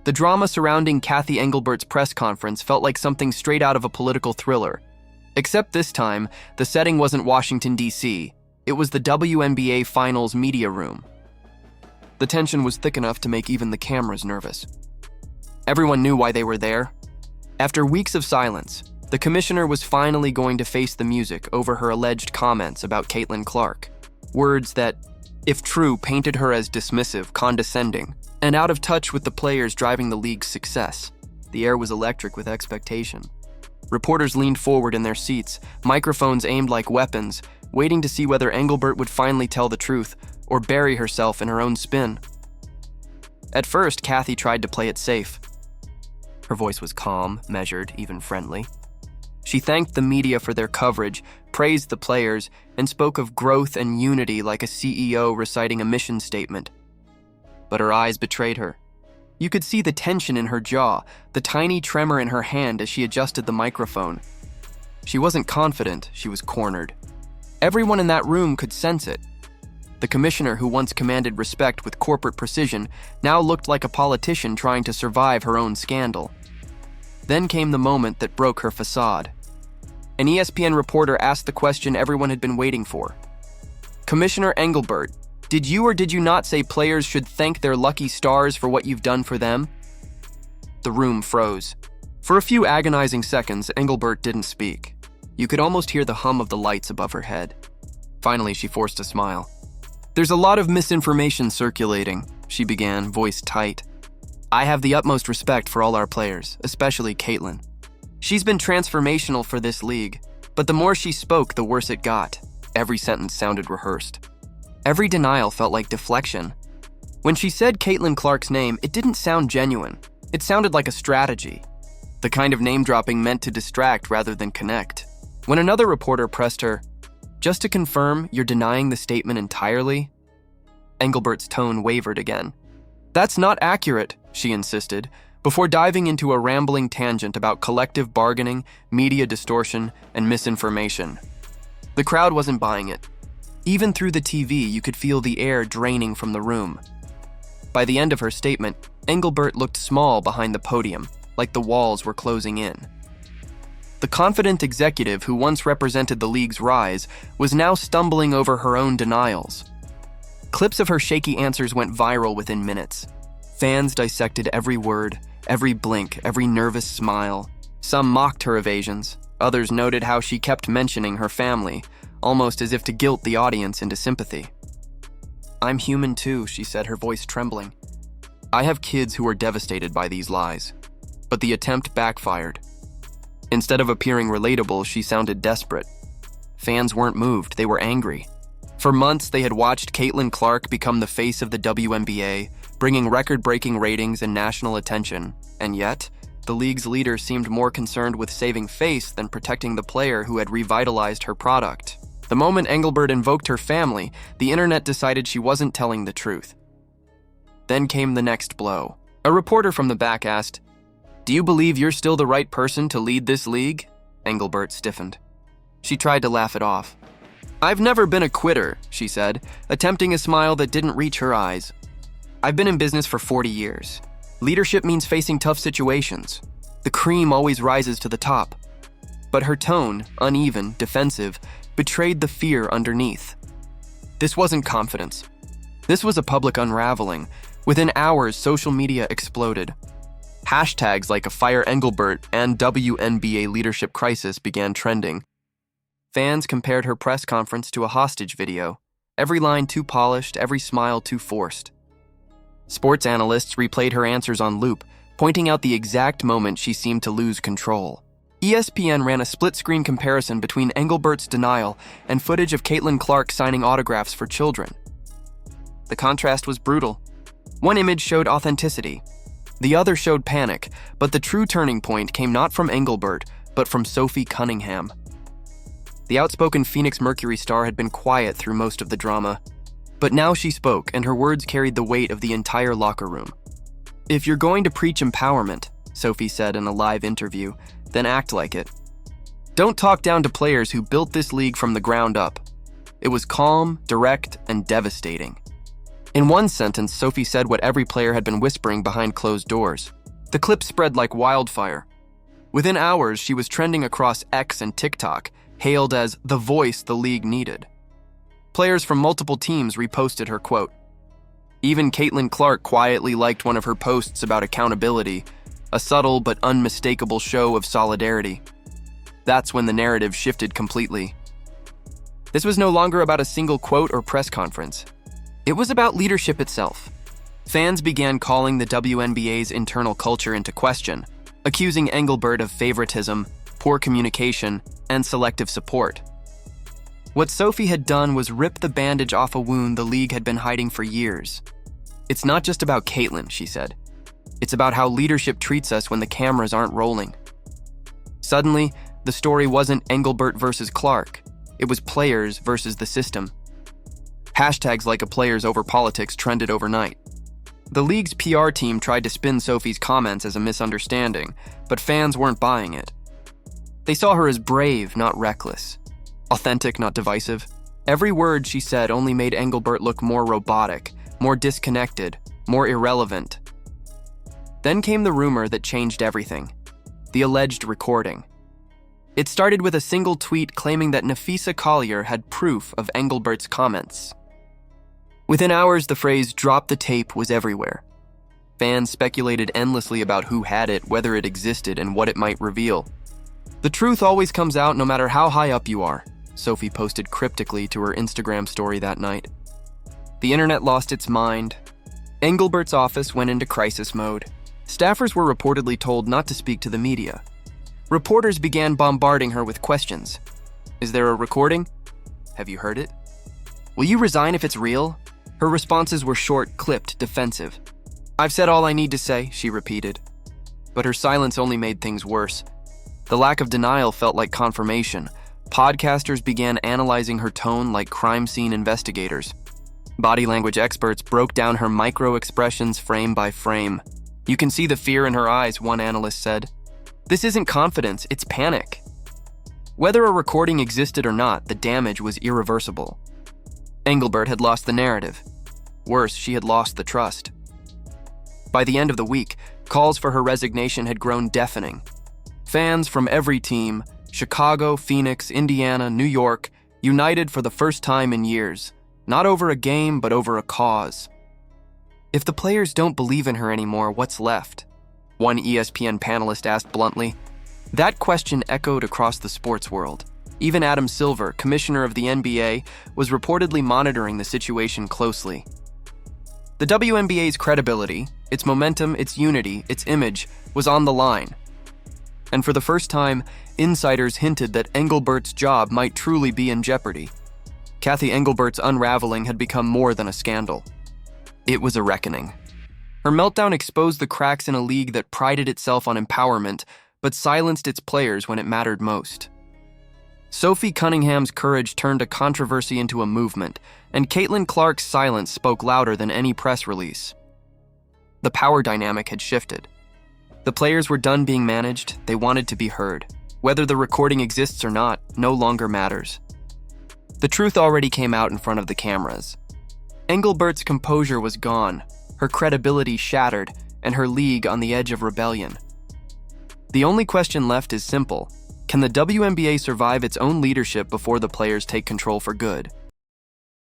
The drama surrounding Kathy Engelbert's press conference felt like something straight out of a political thriller. Except this time, the setting wasn't Washington, D.C. It was the WNBA Finals media room. The tension was thick enough to make even the cameras nervous. Everyone knew why they were there. After weeks of silence, the commissioner was finally going to face the music over her alleged comments about Caitlin Clark. Words that, if true, painted her as dismissive, condescending, and out of touch with the players driving the league's success. The air was electric with expectation. Reporters leaned forward in their seats, microphones aimed like weapons, waiting to see whether Engelbert would finally tell the truth or bury herself in her own spin. At first, Kathy tried to play it safe. Her voice was calm, measured, even friendly. She thanked the media for their coverage, praised the players, and spoke of growth and unity like a CEO reciting a mission statement. But her eyes betrayed her. You could see the tension in her jaw, the tiny tremor in her hand as she adjusted the microphone. She wasn't confident, she was cornered. Everyone in that room could sense it. The commissioner, who once commanded respect with corporate precision, now looked like a politician trying to survive her own scandal. Then came the moment that broke her facade. An ESPN reporter asked the question everyone had been waiting for. "Commissioner Engelbert, did you or did you not say players should thank their lucky stars for what you've done for them?" The room froze. For a few agonizing seconds, Engelbert didn't speak. You could almost hear the hum of the lights above her head. Finally, she forced a smile. "There's a lot of misinformation circulating," she began, voice tight. "I have the utmost respect for all our players, especially Caitlin. She's been transformational for this league, but the more she spoke, the worse it got. Every sentence sounded rehearsed. Every denial felt like deflection. When she said Caitlin Clark's name, it didn't sound genuine. It sounded like a strategy, the kind of name-dropping meant to distract rather than connect. When another reporter pressed her, "Just to confirm, you're denying the statement entirely?" Engelbert's tone wavered again. "That's not accurate," she insisted, before diving into a rambling tangent about collective bargaining, media distortion, and misinformation. The crowd wasn't buying it. Even through the TV, you could feel the air draining from the room. By the end of her statement, Engelbert looked small behind the podium, like the walls were closing in. The confident executive who once represented the league's rise was now stumbling over her own denials. Clips of her shaky answers went viral within minutes. Fans dissected every word, every blink, every nervous smile. Some mocked her evasions. Others noted how she kept mentioning her family, almost as if to guilt the audience into sympathy. "I'm human too," she said, her voice trembling. "I have kids who are devastated by these lies." But the attempt backfired. Instead of appearing relatable, she sounded desperate. Fans weren't moved, they were angry. For months, they had watched Caitlin Clark become the face of the WNBA, bringing record-breaking ratings and national attention. And yet, the league's leader seemed more concerned with saving face than protecting the player who had revitalized her product. The moment Engelbert invoked her family, the internet decided she wasn't telling the truth. Then came the next blow. A reporter from the back asked, "Do you believe you're still the right person to lead this league?" Engelbert stiffened. She tried to laugh it off. "I've never been a quitter," she said, attempting a smile that didn't reach her eyes. "I've been in business for 40 years. Leadership means facing tough situations. The cream always rises to the top." But her tone, uneven, defensive, betrayed the fear underneath. This wasn't confidence. This was a public unraveling. Within hours, social media exploded. Hashtags like a Fire Engelbert and WNBA leadership crisis began trending. Fans compared her press conference to a hostage video. Every line too polished, every smile too forced. Sports analysts replayed her answers on loop, pointing out the exact moment she seemed to lose control. ESPN ran a split-screen comparison between Engelbert's denial and footage of Caitlin Clark signing autographs for children. The contrast was brutal. One image showed authenticity. The other showed panic, but the true turning point came not from Engelbert, but from Sophie Cunningham. The outspoken Phoenix Mercury star had been quiet through most of the drama, but now she spoke, and her words carried the weight of the entire locker room. "If you're going to preach empowerment," Sophie said in a live interview, "then act like it. Don't talk down to players who built this league from the ground up." It was calm, direct, and devastating. In one sentence, Sophie said what every player had been whispering behind closed doors. The clip spread like wildfire. Within hours, she was trending across X and TikTok, hailed as the voice the league needed. Players from multiple teams reposted her quote. Even Caitlin Clark quietly liked one of her posts about accountability, a subtle but unmistakable show of solidarity. That's when the narrative shifted completely. This was no longer about a single quote or press conference. It was about leadership itself. Fans began calling the WNBA's internal culture into question, accusing Engelbert of favoritism, poor communication, and selective support. What Sophie had done was rip the bandage off a wound the league had been hiding for years. It's not just about Caitlin, she said. It's about how leadership treats us when the cameras aren't rolling. Suddenly, the story wasn't Engelbert versus Clark. It was players versus the system. Hashtags like a players over politics trended overnight. The league's PR team tried to spin Sophie's comments as a misunderstanding, but fans weren't buying it. They saw her as brave, not reckless. Authentic, not divisive. Every word she said only made Engelbert look more robotic, more disconnected, more irrelevant. Then came the rumor that changed everything. The alleged recording. It started with a single tweet claiming that Nafisa Collier had proof of Engelbert's comments. Within hours, the phrase "drop the tape" was everywhere. Fans speculated endlessly about who had it, whether it existed, and what it might reveal. The truth always comes out no matter how high up you are, Sophie posted cryptically to her Instagram story that night. The internet lost its mind. Engelbert's office went into crisis mode. Staffers were reportedly told not to speak to the media. Reporters began bombarding her with questions. Is there a recording? Have you heard it? Will you resign if it's real? Her responses were short, clipped, defensive. I've said all I need to say, she repeated. But her silence only made things worse. The lack of denial felt like confirmation. Podcasters began analyzing her tone like crime scene investigators. Body language experts broke down her micro-expressions frame by frame. You can see the fear in her eyes, one analyst said. This isn't confidence, it's panic. Whether a recording existed or not, the damage was irreversible. Engelbert had lost the narrative. Worse, she had lost the trust. By the end of the week, calls for her resignation had grown deafening. Fans from every team, Chicago, Phoenix, Indiana, New York, united for the first time in years, not over a game, but over a cause. If the players don't believe in her anymore, what's left? One ESPN panelist asked bluntly. That question echoed across the sports world. Even Adam Silver, commissioner of the NBA, was reportedly monitoring the situation closely. The WNBA's credibility, its momentum, its unity, its image, was on the line. And for the first time, insiders hinted that Engelbert's job might truly be in jeopardy. Kathy Engelbert's unraveling had become more than a scandal. It was a reckoning. Her meltdown exposed the cracks in a league that prided itself on empowerment, but silenced its players when it mattered most. Sophie Cunningham's courage turned a controversy into a movement, and Caitlin Clark's silence spoke louder than any press release. The power dynamic had shifted. The players were done being managed, they wanted to be heard. Whether the recording exists or not, no longer matters. The truth already came out in front of the cameras. Engelbert's composure was gone, her credibility shattered, and her league on the edge of rebellion. The only question left is simple. Can the WNBA survive its own leadership before the players take control for good?